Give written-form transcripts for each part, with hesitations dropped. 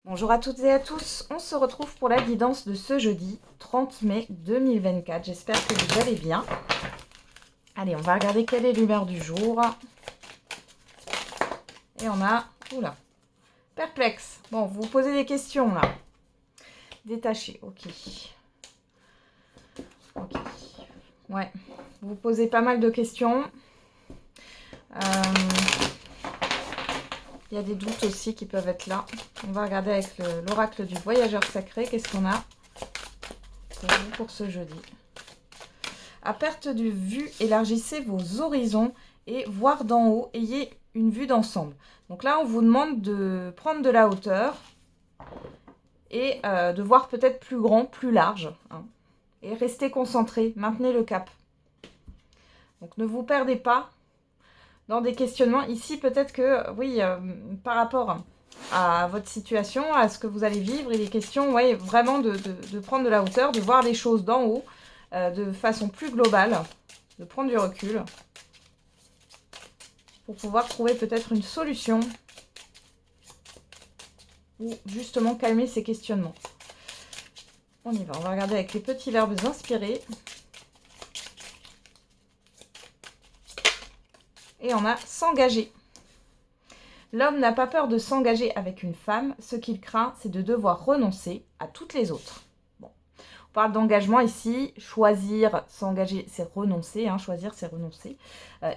Bonjour à toutes et à tous, on se retrouve pour la guidance de ce jeudi 30 mai 2024. J'espère que vous allez bien. Allez, on va regarder quelle est l'humeur du jour. Et on a... Oula, perplexe. Bon, vous vous posez des questions là. Détaché, ok. Ok. Ouais, vous vous posez pas mal de questions. Il y a des doutes aussi qui peuvent être là. On va regarder avec l'oracle du voyageur sacré. Qu'est-ce qu'on a pour vous pour ce jeudi? À perte de vue, élargissez vos horizons et voir d'en haut. Ayez une vue d'ensemble. Donc là, on vous demande de prendre de la hauteur et de voir peut-être plus grand, plus large. Hein, et restez concentré. Maintenez le cap. Donc ne vous perdez pas dans des questionnements. Ici, peut-être que, oui, par rapport à votre situation, à ce que vous allez vivre, il est question, ouais, vraiment de prendre de la hauteur, de voir les choses d'en haut, de façon plus globale, de prendre du recul, pour pouvoir trouver peut-être une solution, ou justement calmer ces questionnements. On y va, on va regarder avec les petits verbes inspirés. Et on a s'engager. L'homme n'a pas peur de s'engager avec une femme. Ce qu'il craint, c'est de devoir renoncer à toutes les autres. Bon. On parle d'engagement ici. Choisir, s'engager, c'est renoncer. Hein. Choisir, c'est renoncer.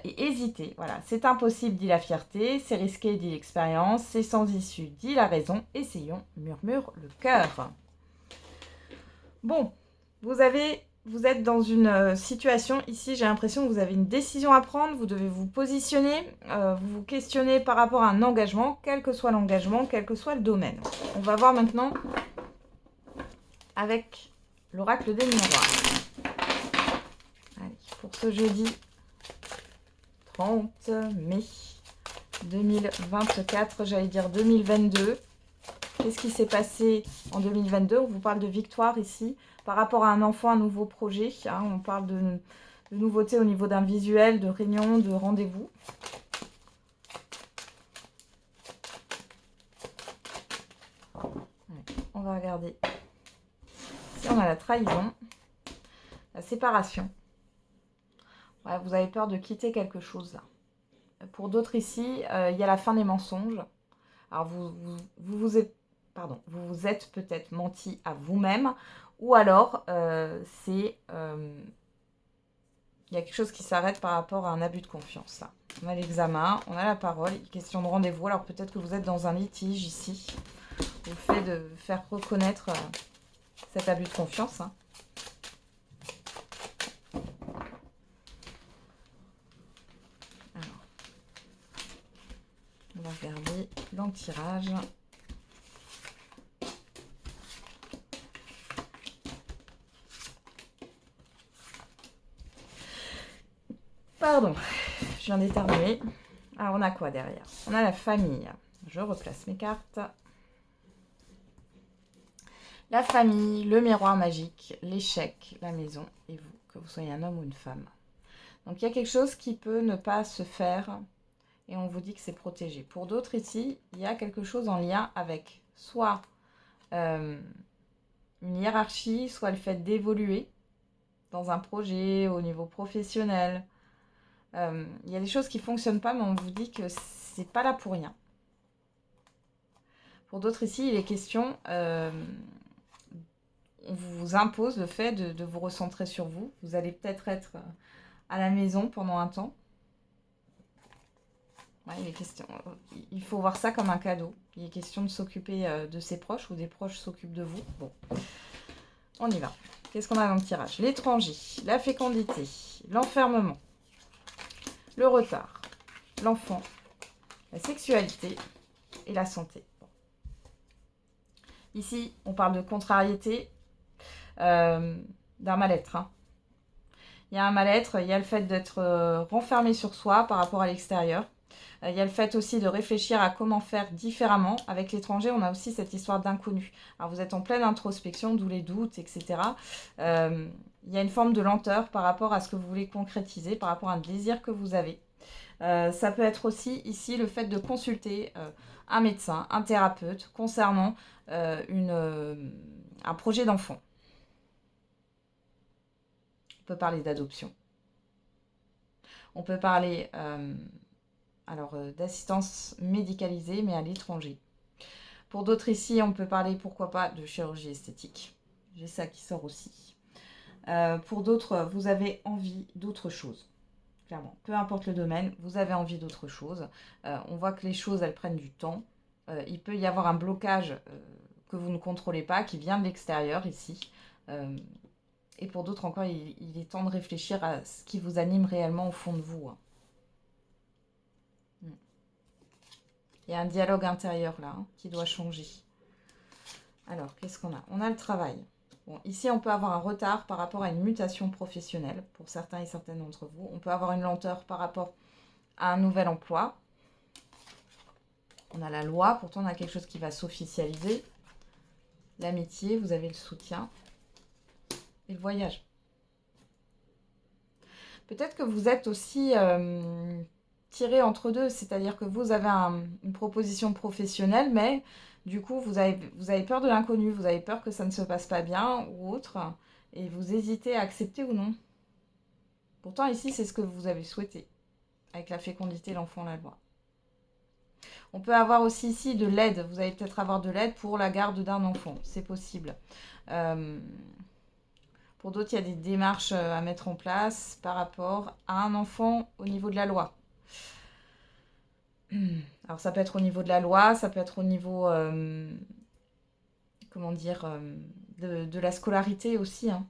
Et hésiter, voilà. C'est impossible, dit la fierté. C'est risqué, dit l'expérience. C'est sans issue, dit la raison. Essayons, murmure le cœur. Bon, vous êtes dans une situation, ici j'ai l'impression que vous avez une décision à prendre, vous devez vous positionner, vous vous questionnez par rapport à un engagement, quel que soit l'engagement, quel que soit le domaine. On va voir maintenant avec l'oracle des miroirs. Allez, pour ce jeudi 30 mai 2024, j'allais dire 2022. Qu'est-ce qui s'est passé en 2022? On vous parle de victoire ici. Par rapport à un enfant, un nouveau projet. Hein, on parle de nouveautés au niveau d'un visuel, de réunion, de rendez-vous. On va regarder. Ici, on a la trahison, la séparation. Ouais, vous avez peur de quitter quelque chose là. Pour d'autres ici, il y a la fin des mensonges. Alors, vous êtes peut-être menti à vous-même, ou alors il y a quelque chose qui s'arrête par rapport à un abus de confiance. Là. On a l'examen, on a la parole, question de rendez-vous. Alors peut-être que vous êtes dans un litige ici, au fait de faire reconnaître cet abus de confiance. Hein. Alors, on va regarder dans le tirage. Pardon, je viens d'éternuer. Alors, on a quoi derrière? On a la famille. Je replace mes cartes. La famille, le miroir magique, l'échec, la maison et vous, que vous soyez un homme ou une femme. Donc, il y a quelque chose qui peut ne pas se faire et on vous dit que c'est protégé. Pour d'autres ici, il y a quelque chose en lien avec soit une hiérarchie, soit le fait d'évoluer dans un projet au niveau professionnel. Il y a des choses qui ne fonctionnent pas, mais on vous dit que c'est pas là pour rien. Pour d'autres ici, il est question, on vous impose le fait de vous recentrer sur vous. Vous allez peut-être être à la maison pendant un temps. Ouais, il faut voir ça comme un cadeau. Il est question de s'occuper de ses proches ou des proches s'occupent de vous. Bon, on y va. Qu'est-ce qu'on a dans le tirage? L'étranger, la fécondité, l'enfermement, le retard, l'enfant, la sexualité et la santé. Bon. Ici, on parle de contrariété, d'un mal-être. Hein. Il y a un mal-être, il y a le fait d'être renfermé sur soi par rapport à l'extérieur. Il y a le fait aussi de réfléchir à comment faire différemment. Avec l'étranger, on a aussi cette histoire d'inconnu. Alors vous êtes en pleine introspection, d'où les doutes, etc. Il y a une forme de lenteur par rapport à ce que vous voulez concrétiser, par rapport à un désir que vous avez. Ça peut être aussi ici le fait de consulter un médecin, un thérapeute concernant un projet d'enfant. On peut parler d'adoption. On peut parler d'assistance médicalisée, mais à l'étranger. Pour d'autres ici, on peut parler, pourquoi pas, de chirurgie esthétique. J'ai ça qui sort aussi. Pour d'autres, vous avez envie d'autre chose. Clairement, peu importe le domaine, vous avez envie d'autre chose. On voit que les choses, elles prennent du temps. Il peut y avoir un blocage que vous ne contrôlez pas, qui vient de l'extérieur ici. Et pour d'autres encore, il est temps de réfléchir à ce qui vous anime réellement au fond de vous. Hein. Il y a un dialogue intérieur là, qui doit changer. Alors, qu'est-ce qu'on a? On a le travail. Bon, ici, on peut avoir un retard par rapport à une mutation professionnelle, pour certains et certaines d'entre vous. On peut avoir une lenteur par rapport à un nouvel emploi. On a la loi, pourtant on a quelque chose qui va s'officialiser. L'amitié, vous avez le soutien. Et le voyage. Peut-être que vous êtes aussi tiré entre deux, c'est-à-dire que vous avez une proposition professionnelle, mais du coup, vous avez peur de l'inconnu, vous avez peur que ça ne se passe pas bien ou autre, et vous hésitez à accepter ou non. Pourtant, ici, c'est ce que vous avez souhaité, avec la fécondité, l'enfant, la loi. On peut avoir aussi ici de l'aide, vous allez peut-être avoir de l'aide pour la garde d'un enfant, c'est possible. Pour d'autres, il y a des démarches à mettre en place par rapport à un enfant au niveau de la loi. Alors, ça peut être au niveau de la loi, ça peut être au niveau, de la scolarité aussi. Hein.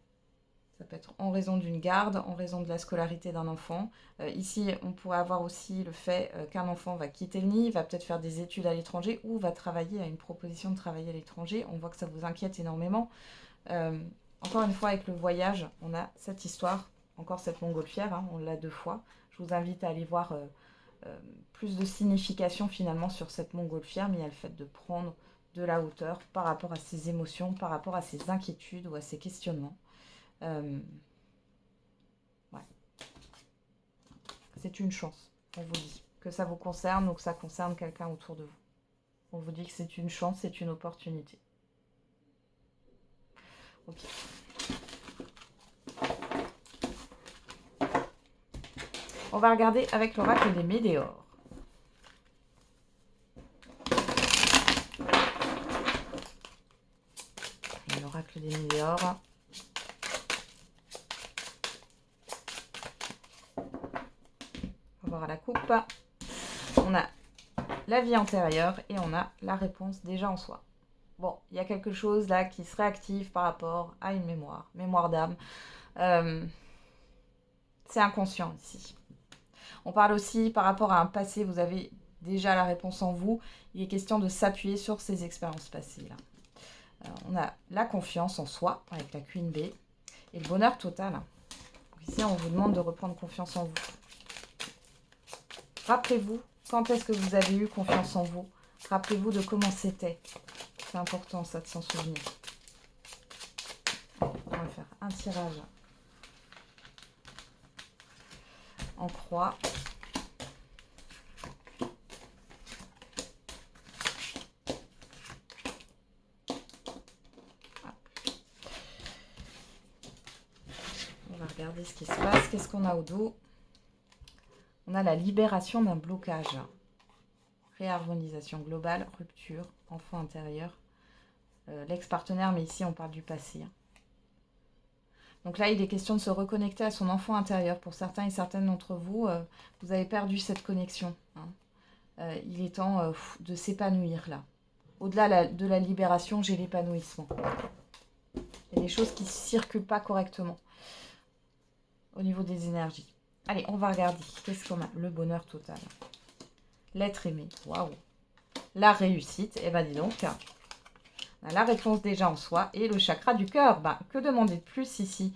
Ça peut être en raison d'une garde, en raison de la scolarité d'un enfant. Ici, on pourrait avoir aussi le fait qu'un enfant va quitter le nid, va peut-être faire des études à l'étranger ou va travailler à une proposition de travailler à l'étranger. On voit que ça vous inquiète énormément. Encore une fois, avec le voyage, on a cette histoire, encore cette montgolfière, hein, on l'a 2 fois. Je vous invite à aller voir plus de signification finalement sur cette montgolfière, mais il y a le fait de prendre de la hauteur par rapport à ses émotions, par rapport à ses inquiétudes ou à ses questionnements. Ouais. C'est une chance, on vous dit, que ça vous concerne ou que ça concerne quelqu'un autour de vous. On vous dit que c'est une chance, c'est une opportunité. Ok. On va regarder avec l'oracle des météores. L'oracle des météores. On va voir à la coupe. On a la vie antérieure et on a la réponse déjà en soi. Bon, il y a quelque chose là qui se réactive par rapport à une mémoire d'âme. C'est inconscient ici. On parle aussi par rapport à un passé, vous avez déjà la réponse en vous. Il est question de s'appuyer sur ces expériences passées là. On a la confiance en soi avec la Queen B et le bonheur total. Donc ici, on vous demande de reprendre confiance en vous. Rappelez-vous, quand est-ce que vous avez eu confiance en vous? Rappelez-vous de comment c'était. C'est important ça de s'en souvenir. On va faire un tirage en croix. On va regarder ce qui se passe. Qu'est-ce qu'on a au dos? On a la libération d'un blocage. Réharmonisation globale, rupture, enfant intérieur, l'ex-partenaire, mais ici on parle du passé. Donc là, il est question de se reconnecter à son enfant intérieur. Pour certains et certaines d'entre vous, vous avez perdu cette connexion. Hein. Il est temps de s'épanouir là. Au-delà de la libération, j'ai l'épanouissement. Il y a des choses qui ne circulent pas correctement au niveau des énergies. Allez, on va regarder. Qu'est-ce qu'on a? Le bonheur total. L'être aimé. Waouh. La réussite. Eh ben dis donc. On a la réponse déjà en soi. Et le chakra du cœur. Ben, que demander de plus ici?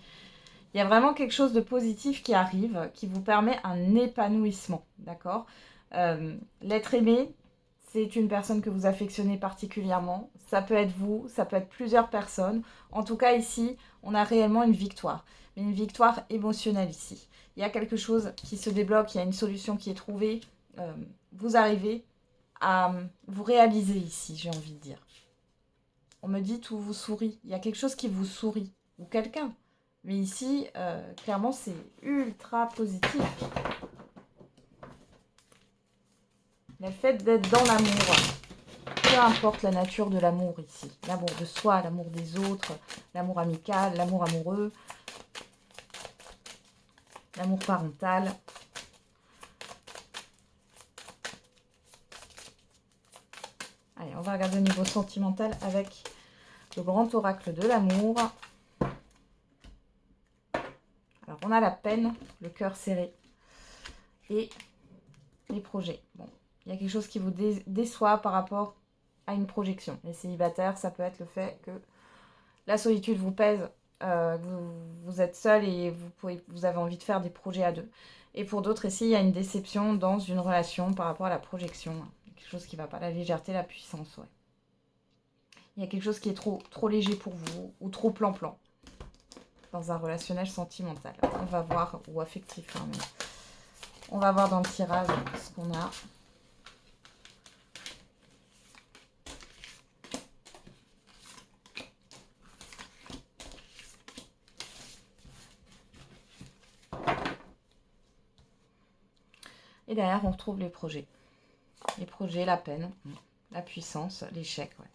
Il y a vraiment quelque chose de positif qui arrive, qui vous permet un épanouissement. D'accord? L'être aimé, c'est une personne que vous affectionnez particulièrement. Ça peut être vous, ça peut être plusieurs personnes. En tout cas, ici, on a réellement une victoire. Mais une victoire émotionnelle ici. Il y a quelque chose qui se débloque, il y a une solution qui est trouvée. Vous arrivez à vous réaliser ici, j'ai envie de dire. On me dit tout vous sourit. Il y a quelque chose qui vous sourit. Ou quelqu'un. Mais ici, clairement, c'est ultra positif. Le fait d'être dans l'amour. Peu importe la nature de l'amour ici. L'amour de soi, l'amour des autres, l'amour amical, l'amour amoureux, l'amour parental. Allez, on va regarder au niveau sentimental avec le grand oracle de l'amour. Alors, on a la peine, le cœur serré et les projets. Bon, il y a quelque chose qui vous déçoit par rapport à une projection. Les célibataires, ça peut être le fait que la solitude vous pèse, vous êtes seul et vous avez envie de faire des projets à deux. Et pour d'autres ici, il y a une déception dans une relation par rapport à la projection. Quelque chose qui ne va pas, la légèreté, la puissance, ouais. Il y a quelque chose qui est trop léger pour vous ou trop plan-plan dans un relationnel sentimental. On va voir, ou affectif, hein, mais on va voir dans le tirage ce qu'on a. Et derrière, on retrouve les projets. Les projets, la peine, la puissance, l'échec, ouais,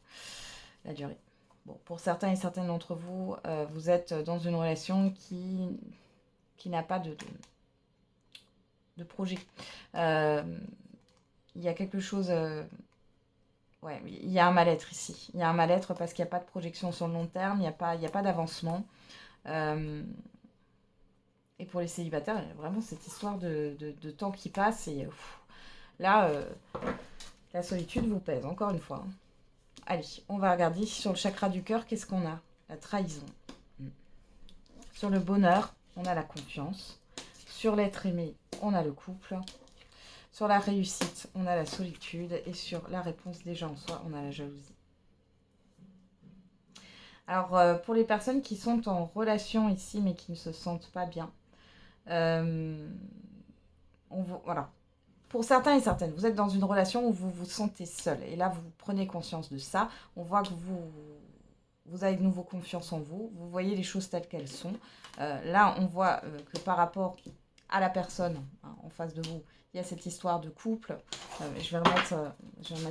la durée. Bon, pour certains et certaines d'entre vous, vous êtes dans une relation qui n'a pas de projet. Il y a quelque chose... ouais, il y a un mal-être ici. Il y a un mal-être parce qu'il n'y a pas de projection sur le long terme, il n'y a pas d'avancement. Et pour les célibataires, il y a vraiment cette histoire de temps qui passe. Et là, la solitude vous pèse, encore une fois. Allez, on va regarder sur le chakra du cœur, qu'est-ce qu'on a? La trahison. Sur le bonheur, on a la confiance. Sur l'être aimé, on a le couple. Sur la réussite, on a la solitude. Et sur la réponse déjà en soi, on a la jalousie. Alors, pour les personnes qui sont en relation ici, mais qui ne se sentent pas bien, voilà. Pour certains et certaines, vous êtes dans une relation où vous vous sentez seul. Et là, vous prenez conscience de ça. On voit que vous avez de nouveau confiance en vous. Vous voyez les choses telles qu'elles sont. Là, on voit que par rapport à la personne en face de vous, il y a cette histoire de couple. Je vais remettre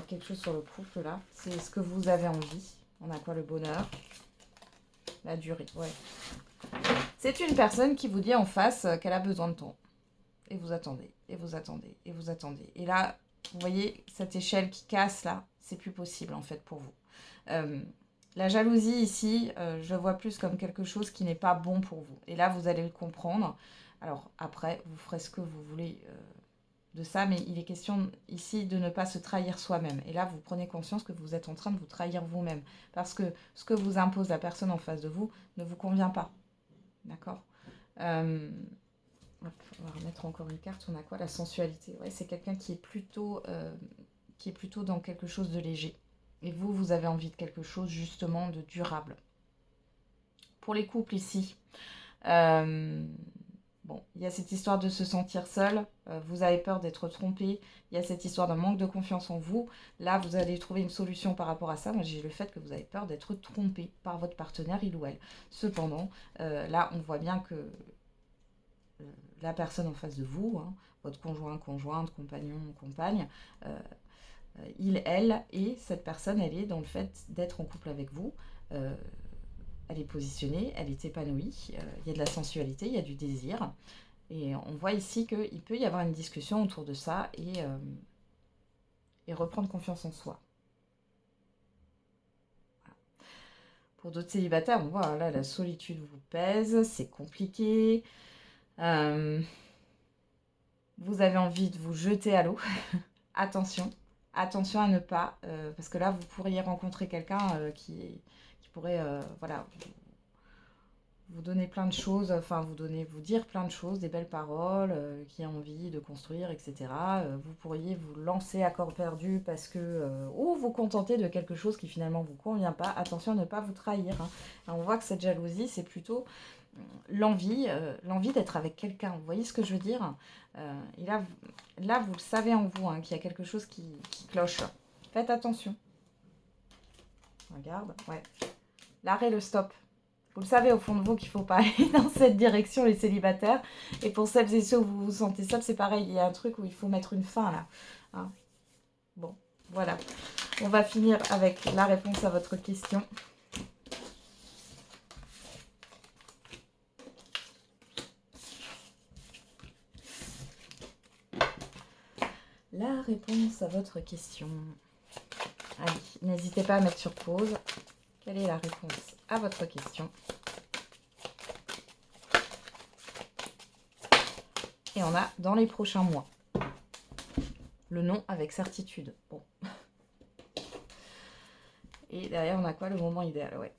quelque chose sur le couple, là. C'est ce que vous avez envie. On a quoi? Le bonheur. La durée, ouais. C'est une personne qui vous dit en face qu'elle a besoin de temps. Et vous attendez, et vous attendez, et vous attendez. Et là, vous voyez, cette échelle qui casse, là, c'est plus possible, en fait, pour vous. La jalousie, ici, je vois plus comme quelque chose qui n'est pas bon pour vous. Et là, vous allez le comprendre. Alors, après, vous ferez ce que vous voulez de ça, mais il est question, ici, de ne pas se trahir soi-même. Et là, vous prenez conscience que vous êtes en train de vous trahir vous-même. Parce que ce que vous impose la personne en face de vous ne vous convient pas. D'accord? Hop, on va remettre encore une carte. On a quoi? La sensualité. Ouais, c'est quelqu'un qui est plutôt dans quelque chose de léger. Et vous, vous avez envie de quelque chose justement de durable. Pour les couples ici, bon, il y a cette histoire de se sentir seul. Vous avez peur d'être trompé. Il y a cette histoire d'un manque de confiance en vous. Là, vous allez trouver une solution par rapport à ça. Moi, j'ai le fait que vous avez peur d'être trompé par votre partenaire, il ou elle. Cependant, là, on voit bien que la personne en face de vous, hein, votre conjoint, conjointe, compagnon, compagne, il, elle, et cette personne, elle est dans le fait d'être en couple avec vous. Elle est positionnée, elle est épanouie, il y a de la sensualité, il y a du désir. Et on voit ici qu'il peut y avoir une discussion autour de ça et reprendre confiance en soi. Voilà. Pour d'autres célibataires, on voit là, la solitude vous pèse, c'est compliqué. Vous avez envie de vous jeter à l'eau. Attention à ne pas, parce que là, vous pourriez rencontrer quelqu'un qui pourrait voilà, vous donner plein de choses, enfin vous dire plein de choses, des belles paroles, qui a envie de construire, etc. Vous pourriez vous lancer à corps perdu parce que, ou vous contenter de quelque chose qui finalement vous convient pas. Attention à ne pas vous trahir. Hein. On voit que cette jalousie, c'est plutôt l'envie d'être avec quelqu'un. Vous voyez ce que je veux dire? Et là, vous le savez en vous, hein, qu'il y a quelque chose qui cloche. Faites attention. Regarde, ouais. L'arrêt, le stop. Vous le savez au fond de vous qu'il ne faut pas aller dans cette direction, les célibataires. Et pour celles et ceux où vous vous sentez seul, c'est pareil. Il y a un truc où il faut mettre une fin là. Hein. Bon, voilà. On va finir avec la réponse à votre question. La réponse à votre question. Allez, n'hésitez pas à mettre sur pause. Quelle est la réponse à votre question? Et on a dans les prochains mois. Le nom avec certitude. Bon. Et derrière, on a quoi? Le moment idéal, ouais.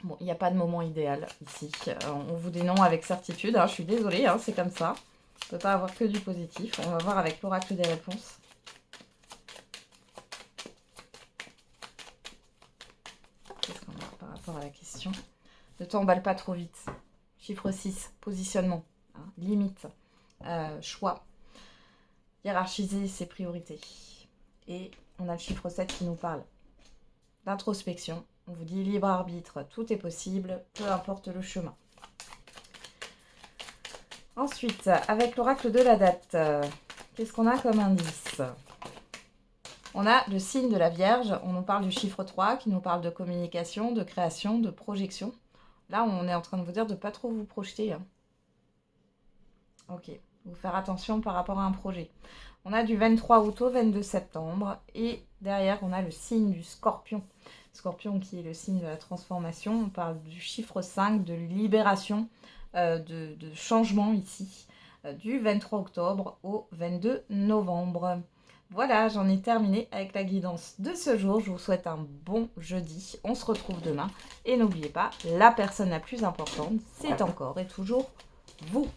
Bon, il n'y a pas de moment idéal ici. On vous dit non avec certitude. Hein, je suis désolée, hein, c'est comme ça. On ne peut pas avoir que du positif. On va voir avec l'oracle des réponses. Qu'est-ce qu'on a par rapport à la question? Ne t'emballe pas trop vite. Chiffre 6, positionnement, hein, limite, choix, hiérarchiser ses priorités. Et on a le chiffre 7 qui nous parle d'introspection. On vous dit libre arbitre, tout est possible, peu importe le chemin. Ensuite, avec l'oracle de la date, qu'est-ce qu'on a comme indice? On a le signe de la Vierge, on nous parle du chiffre 3 qui nous parle de communication, de création, de projection. Là, on est en train de vous dire de ne pas trop vous projeter. Hein. Ok, vous faire attention par rapport à un projet. On a du 23 août au 22 septembre et derrière, on a le signe du Scorpion. Scorpion qui est le signe de la transformation. On parle du chiffre 5, de libération, de changement ici, du 23 octobre au 22 novembre. Voilà, j'en ai terminé avec la guidance de ce jour. Je vous souhaite un bon jeudi. On se retrouve demain. Et n'oubliez pas, la personne la plus importante, c'est encore et toujours vous.